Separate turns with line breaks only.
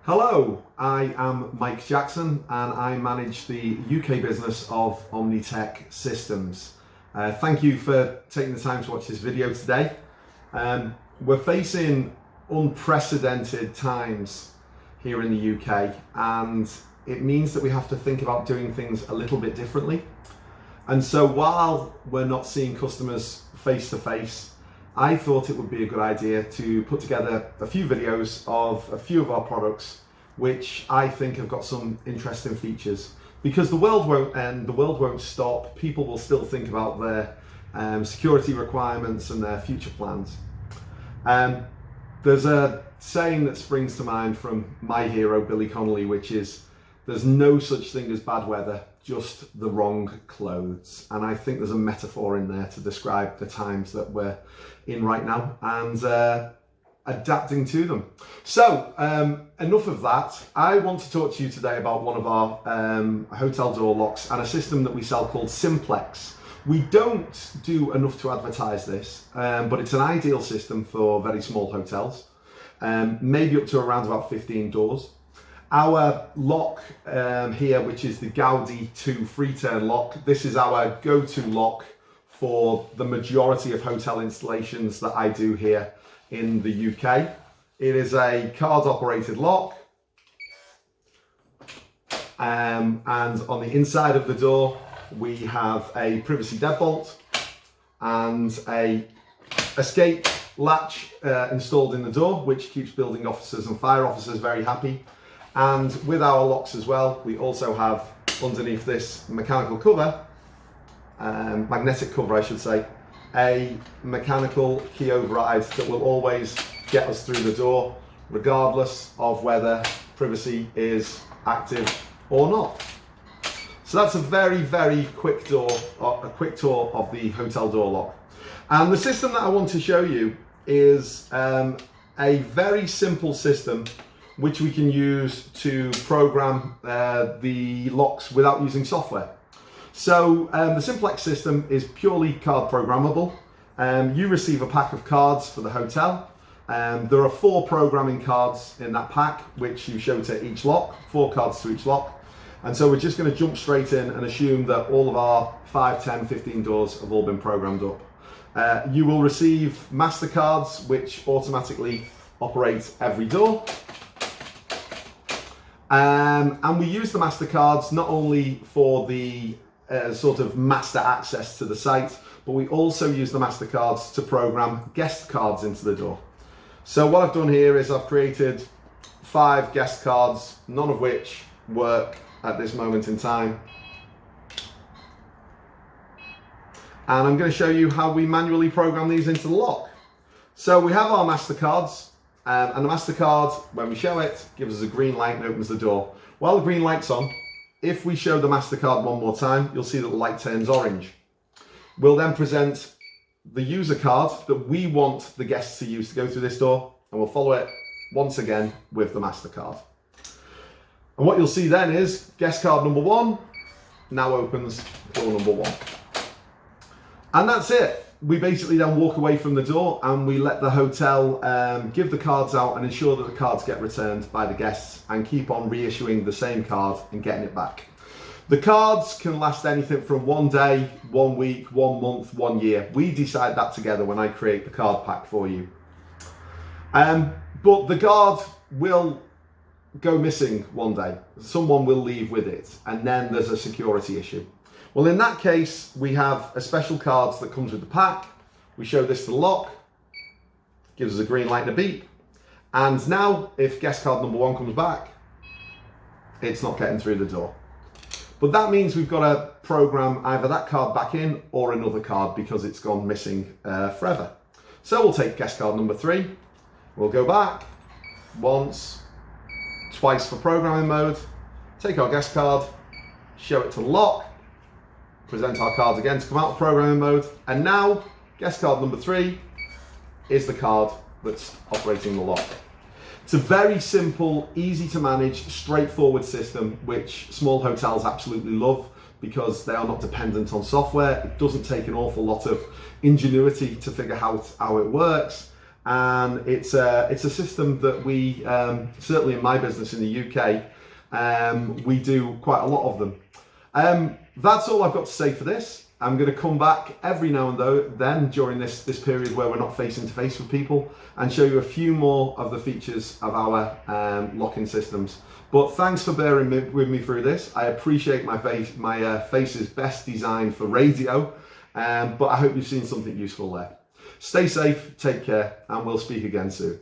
Hello, I am Mike Jackson and I manage the UK business of Omnitec Systems. Thank you for taking the time to watch this video today. We're facing unprecedented times here in the UK, and it means that we have to think about doing things a little bit differently. And so while we're not seeing customers face to face, I thought it would be a good idea to put together a few videos of a few of our products which I think have got some interesting features, because the world won't end, the world won't stop. People will still think about their security requirements and their future plans. There's a saying that springs to mind from my hero Billy Connolly, which is, there's no such thing as bad weather, just the wrong clothes. And I think there's a metaphor in there to describe the times that we're in right now and adapting to them. So enough of that. I want to talk to you today about one of our hotel door locks and a system that we sell called SIMPLEX. We don't do enough to advertise this, but it's an ideal system for very small hotels, maybe up to around about 15 doors. Our lock here, which is the GAUDI2 Free Turn lock, this is our go-to lock for the majority of hotel installations that I do here in the UK. It is a card operated lock, and on the inside of the door we have a privacy deadbolt and a escape latch installed in the door, which keeps building officers and fire officers very happy. And with our locks as well, we also have underneath this mechanical cover, magnetic cover I should say, a mechanical key override that will always get us through the door regardless of whether privacy is active or not. So that's a very quick tour of the hotel door lock. And the system that I want to show you is a very simple system which we can use to program the locks without using software. So the SIMPLEX system is purely card programmable. You receive a pack of cards for the hotel. There are 4 programming cards in that pack which you show to each lock, 4 cards to each lock. And so we're just going to jump straight in and assume that all of our 5, 10, 15 doors have all been programmed up. You will receive MasterCards which automatically operate every door. And we use the MasterCards not only for the sort of master access to the site, but we also use the MasterCards to program guest cards into the door. So what I've done here is I've created 5 guest cards, none of which work at this moment in time. And I'm going to show you how we manually program these into the lock. So we have our MasterCards. And the MasterCard, when we show it, gives us a green light and opens the door. While the green light's on, if we show the MasterCard one more time, you'll see that the light turns orange. We'll then present the user card that we want the guests to use to go through this door, and we'll follow it once again with the MasterCard. And what you'll see then is guest card number 1 now opens door number 1. And that's it. We basically then walk away from the door and we let the hotel give the cards out and ensure that the cards get returned by the guests, and keep on reissuing the same card and getting it back. The cards can last anything from 1 day, 1 week, 1 month, 1 year. We decide that together when I create the card pack for you. But the card will go missing one day. Someone will leave with it, and then there's a security issue. Well, in that case, we have a special card that comes with the pack. We show this to the lock, gives us a green light and a beep. And now, if guest card number 1 comes back, it's not getting through the door. But that means we've got to program either that card back in or another card because it's gone missing forever. So we'll take guest card number 3. We'll go back once, twice for programming mode, take our guest card, show it to the lock, present our cards again to come out of programming mode, and now guest card number 3 is the card that's operating the lock. It's a very simple, easy to manage, straightforward system which small hotels absolutely love because they are not dependent on software. It doesn't take an awful lot of ingenuity to figure out how it works, and it's a system that we, certainly in my business in the UK, we do quite a lot of them. That's all I've got to say for this. I'm going to come back every now and then during this period where we're not face to face with people and show you a few more of the features of our lock-in systems. But thanks for bearing with me through this. I appreciate my face is best designed for radio, but I hope you've seen something useful there. Stay safe, take care, and we'll speak again soon.